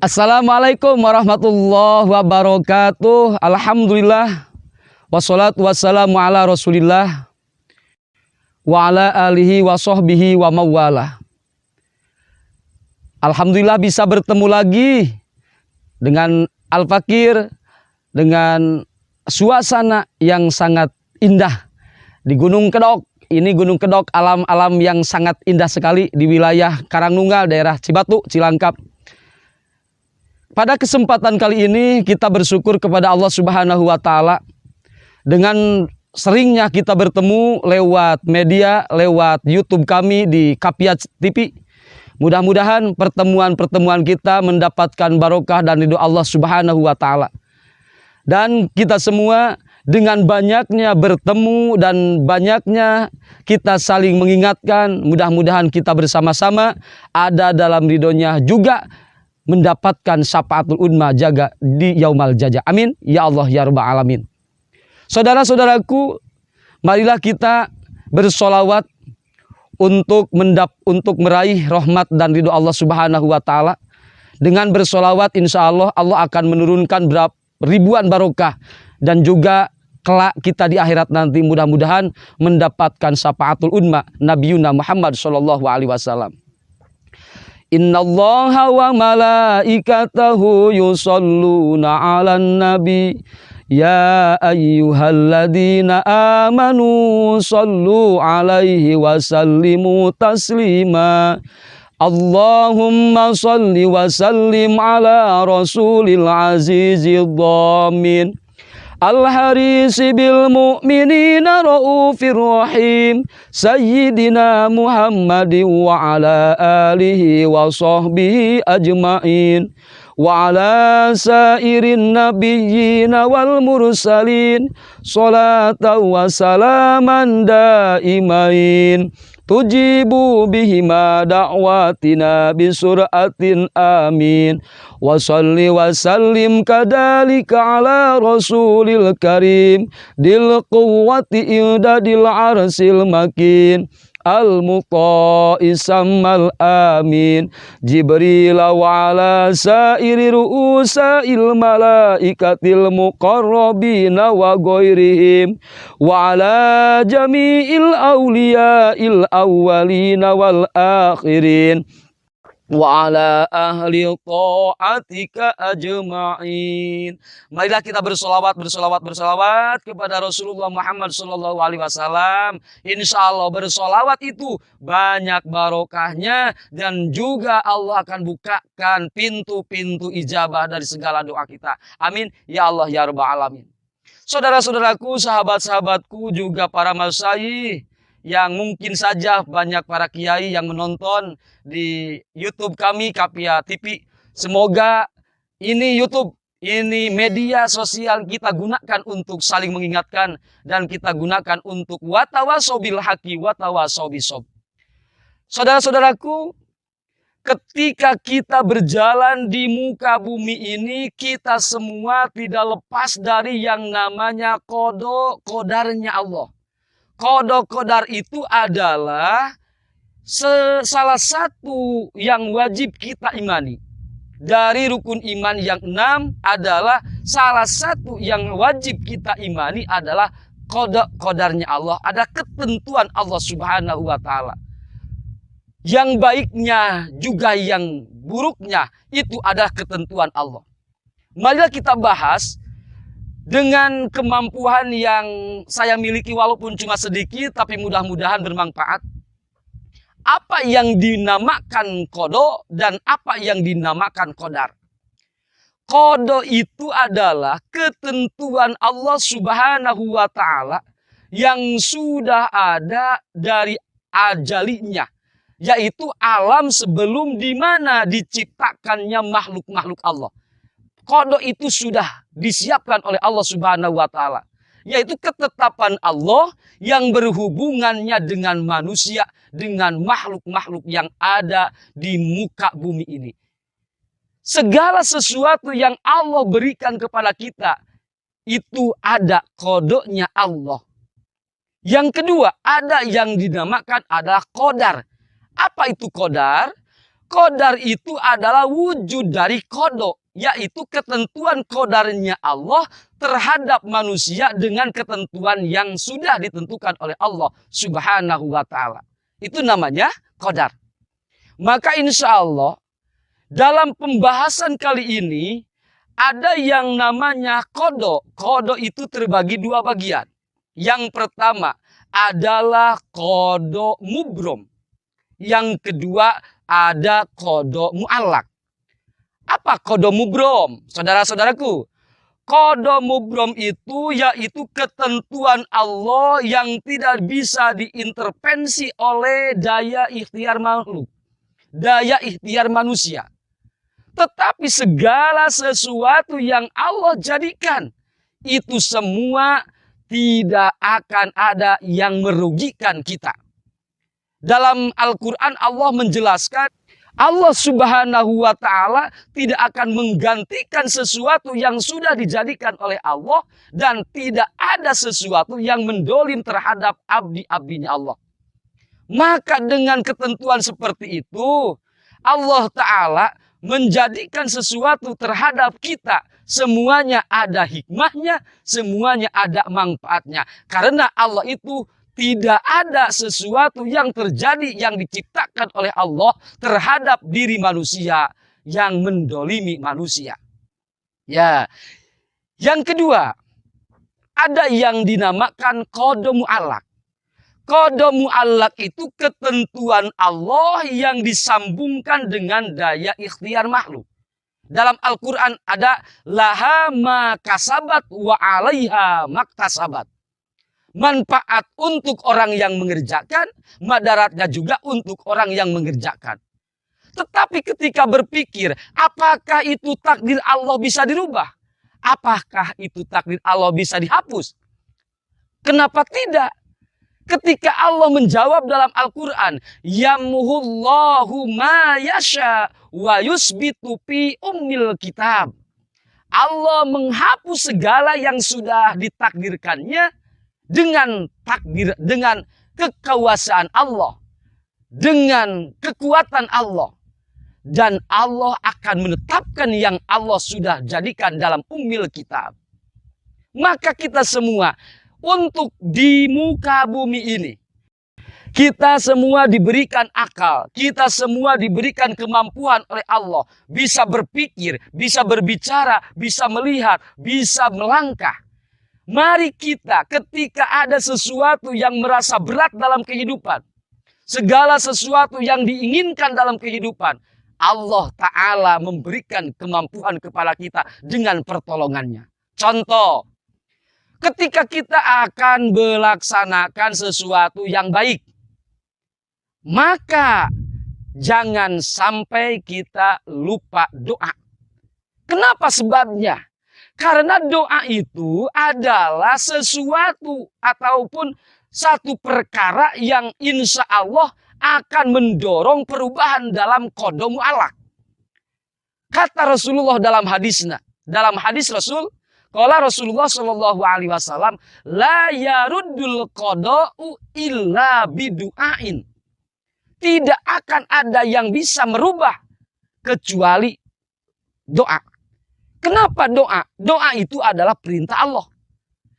Assalamualaikum warahmatullahi wabarakatuh. Alhamdulillah. Wassalatu wassalamu ala rasulillah. Wa ala alihi wa sahbihi wa mawala. Alhamdulillah bisa bertemu lagi dengan Al-Fakir, dengan suasana yang sangat indah di Gunung Kedok. Ini Gunung Kedok, alam-alam yang sangat indah sekali di wilayah Karangnunggal, daerah Cibatu, Cilangkap. Pada kesempatan kali ini kita bersyukur kepada Allah Subhanahu wa Ta'ala dengan seringnya kita bertemu lewat media, lewat YouTube kami di Kapia TV. Mudah-mudahan pertemuan-pertemuan kita mendapatkan barokah dan ridho Allah Subhanahu wa Ta'ala. Dan kita semua dengan banyaknya bertemu dan banyaknya kita saling mengingatkan, mudah-mudahan kita bersama-sama ada dalam ridhonya juga mendapatkan syafaatul uzma jaga di yaumal jaza. Amin ya Allah ya rabbal alamin. Saudara-saudaraku, marilah kita bersolawat untuk meraih rahmat dan ridho Allah Subhanahu wa Ta'ala. Dengan bersolawat insya Allah Allah akan menurunkan ribuan barokah dan juga kelak kita di akhirat nanti mudah-mudahan mendapatkan syafaatul uzma Nabiyuna Muhammad sallallahu alaihi wasallam. Innallaha wa malaikatahu yusholluna 'alan nabi ya ayyuhalladzina amanu shollu 'alaihi wa sallimu taslima. Allahumma sholli wa sallim ala rasulil azizid dhamin Al-harisi bil mu'minina ra'ufir rahim Sayyidina Muhammadin wa ala alihi wa sahbihi ajma'in wa ala sairin nabiyyina wal mursalin salatan wa salaman daimain tujibu bihima da'watina bisuratin amin wa salli wa sallim kadalika ala rasulil karim dil quwwati idadil arsil makin al-muta'isammal amin Jibril wa ala sairi ru'usail malaikatil muqarrabina wa ghairihim wa ala jami'il awliya'il awwalina wal akhirin wa ala ahli ta'atika ajma'in. Marilah kita bersolawat kepada Rasulullah Muhammad sallallahu alaihi wasallam. Insyaallah bersolawat itu banyak barokahnya dan juga Allah akan bukakan pintu-pintu ijabah dari segala doa kita. Amin ya Allah ya rabbal alamin. Saudara-saudaraku, sahabat-sahabatku, juga para masyayikh yang mungkin saja banyak para kiai yang menonton di YouTube kami Kapia TV. Semoga ini YouTube, ini media sosial kita gunakan untuk saling mengingatkan dan kita gunakan untuk watawasau bil haqi watawasau bisob. Saudara-saudaraku, ketika kita berjalan di muka bumi ini, kita semua tidak lepas dari yang namanya kodarnya Allah. Qada-qadar itu adalah salah satu yang wajib kita imani. Dari rukun iman yang 6 adalah salah satu yang wajib kita imani adalah qada-qadarnya Allah. Ada ketentuan Allah Subhanahu wa Ta'ala. Yang baiknya juga yang buruknya itu adalah ketentuan Allah. Marilah kita bahas dengan kemampuan yang saya miliki walaupun cuma sedikit tapi mudah-mudahan bermanfaat. Apa yang dinamakan qada dan apa yang dinamakan qadar. Qada itu adalah ketentuan Allah Subhanahu wa Ta'ala yang sudah ada dari ajalinya, yaitu alam sebelum dimana diciptakannya makhluk-makhluk Allah. Qada itu sudah disiapkan oleh Allah Subhanahu wa Ta'ala, yaitu ketetapan Allah yang berhubungannya dengan manusia, dengan makhluk-makhluk yang ada di muka bumi ini. Segala sesuatu yang Allah berikan kepada kita itu ada qadanya Allah. Yang kedua, ada yang dinamakan adalah qadar. Apa itu qadar? Qadar itu adalah wujud dari qada, yaitu ketentuan qadarnya Allah terhadap manusia dengan ketentuan yang sudah ditentukan oleh Allah Subhanahu wa ta'ala. Itu namanya qadar. Maka insya Allah dalam pembahasan kali ini ada yang namanya qada. Qada itu terbagi dua bagian. Yang pertama adalah qada mubrom. Yang kedua ada qada mu'allaq. Apa qada mubrom? Saudara-saudaraku, qada mubrom itu yaitu ketentuan Allah yang tidak bisa diintervensi oleh daya ikhtiar makhluk, daya ikhtiar manusia. Tetapi segala sesuatu yang Allah jadikan, itu semua tidak akan ada yang merugikan kita. Dalam Al-Quran Allah menjelaskan, Allah Subhanahu wa ta'ala tidak akan menggantikan sesuatu yang sudah dijadikan oleh Allah, dan tidak ada sesuatu yang mendolim terhadap abdi-abdinya Allah. Maka dengan ketentuan seperti itu, Allah Ta'ala menjadikan sesuatu terhadap kita, semuanya ada hikmahnya, semuanya ada manfaatnya. Karena Allah itu tidak ada sesuatu yang terjadi yang diciptakan oleh Allah terhadap diri manusia yang mendolimi manusia. Ya, yang kedua, ada yang dinamakan qada mu'allaq. Qada mu'allaq itu ketentuan Allah yang disambungkan dengan daya ikhtiar makhluk. Dalam Al-Quran ada laha ma kasabat wa alaiha maktasabat. Manfaat untuk orang yang mengerjakan, madaratnya juga untuk orang yang mengerjakan. Tetapi ketika berpikir, apakah itu takdir Allah bisa dirubah? Apakah itu takdir Allah bisa dihapus? Kenapa tidak? Ketika Allah menjawab dalam Al-Quran, yamhullahu ma yasha wa yusbitu fi ummil kitab. Allah menghapus segala yang sudah ditakdirkannya dengan takdir, dengan kekuasaan Allah, dengan kekuatan Allah. Dan Allah akan menetapkan yang Allah sudah jadikan dalam ummil kitab. Maka kita semua, untuk di muka bumi ini, kita semua diberikan akal, kita semua diberikan kemampuan oleh Allah, bisa berpikir, bisa berbicara, bisa melihat, bisa melangkah. Mari kita ketika ada sesuatu yang merasa berat dalam kehidupan, segala sesuatu yang diinginkan dalam kehidupan, Allah Ta'ala memberikan kemampuan kepada kita dengan pertolongannya. Contoh, ketika kita akan melaksanakan sesuatu yang baik, maka jangan sampai kita lupa doa. Kenapa sebabnya? Karena doa itu adalah sesuatu ataupun satu perkara yang insya Allah akan mendorong perubahan dalam qada mu'allaq. Kata Rasulullah dalam hadisnya, dalam hadis Rasul, qala Rasulullah sallallahu alaihi wasallam, la yaruddul qada'u illa bidu'ain. Tidak akan ada yang bisa merubah kecuali doa. Kenapa doa? Doa itu adalah perintah Allah.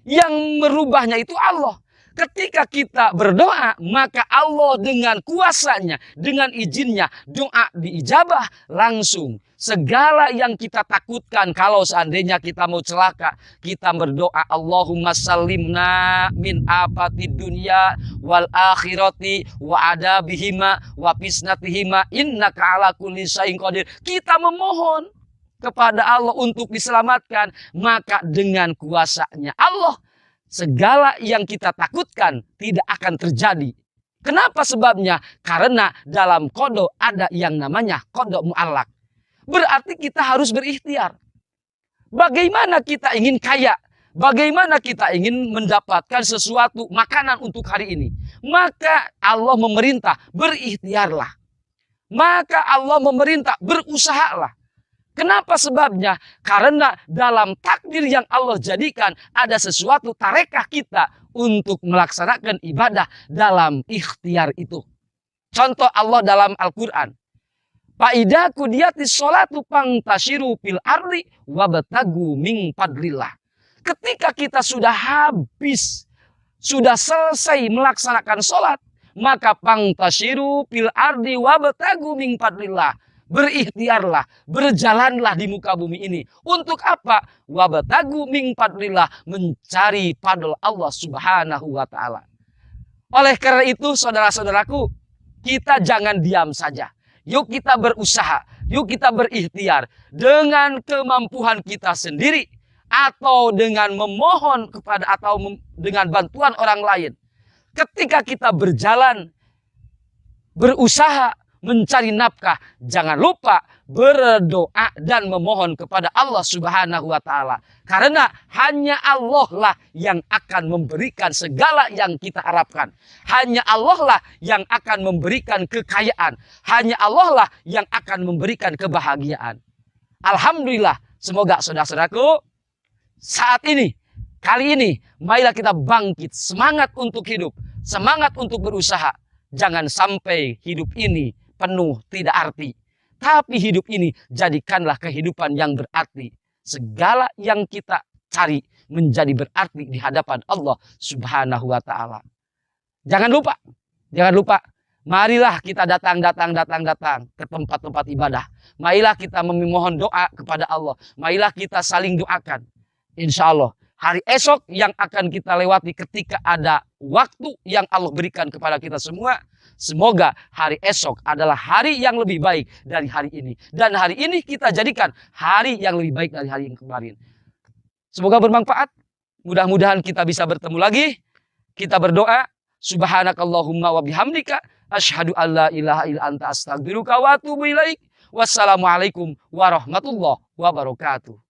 Yang merubahnya itu Allah. Ketika kita berdoa, maka Allah dengan kuasanya, dengan izinnya, doa diijabah langsung. Segala yang kita takutkan, kalau seandainya kita mau celaka, kita berdoa, Allahumma salimna min afatid dunya wal akhirati wa adabihima wa fisnatihima innaka ala kulli syai'in qadir. Kita memohon kepada Allah untuk diselamatkan, maka dengan kuasanya Allah, segala yang kita takutkan tidak akan terjadi. Kenapa sebabnya? Karena dalam qada ada yang namanya qada mu'allaq. Berarti kita harus berikhtiar. Bagaimana kita ingin kaya? Bagaimana kita ingin mendapatkan sesuatu makanan untuk hari ini? Maka Allah memerintah, berikhtiarlah. Maka Allah memerintah, berusahalah. Kenapa sebabnya? Karena dalam takdir yang Allah jadikan ada sesuatu tarekah kita untuk melaksanakan ibadah dalam ikhtiar itu. Contoh Allah dalam Al-Quran. Faida qudiyatis sholatu fantasiru fil ardi wabtagu min fadlillah. Ketika kita sudah habis, sudah selesai melaksanakan sholat, maka fantasiru fil ardi wabtagu min fadlillah. Berikhtiarlah, berjalanlah di muka bumi ini. Untuk apa? Wabtagu min fadlillah, mencari fadl Allah Subhanahu wa taala. Oleh karena itu, saudara-saudaraku, kita jangan diam saja. Yuk kita berusaha, yuk kita berikhtiar dengan kemampuan kita sendiri atau dengan memohon kepada atau dengan bantuan orang lain. Ketika kita berjalan, berusaha mencari nafkah, jangan lupa berdoa dan memohon kepada Allah Subhanahu wa taala. Karena hanya Allah lah yang akan memberikan segala yang kita harapkan. Hanya Allah lah yang akan memberikan kekayaan. Hanya Allah lah yang akan memberikan kebahagiaan. Alhamdulillah, semoga saudara-saudaraku saat ini, kali ini, marilah kita bangkit, semangat untuk hidup, semangat untuk berusaha. Jangan sampai hidup ini penuh tidak arti. Tapi hidup ini jadikanlah kehidupan yang berarti. Segala yang kita cari menjadi berarti di hadapan Allah Subhanahu wa taala. Jangan lupa. Marilah kita datang ke tempat-tempat ibadah. Marilah kita memohon doa kepada Allah. Marilah kita saling doakan. Insya Allah hari esok yang akan kita lewati ketika ada waktu yang Allah berikan kepada kita semua. Semoga hari esok adalah hari yang lebih baik dari hari ini. Dan hari ini kita jadikan hari yang lebih baik dari hari yang kemarin. Semoga bermanfaat. Mudah-mudahan kita bisa bertemu lagi. Kita berdoa. Subhanakallahumma wa bihamdika. Asyhadu an la ilaha illa anta astaghfiruka wa atubu ilaik. Wassalamualaikum warahmatullahi wabarakatuh.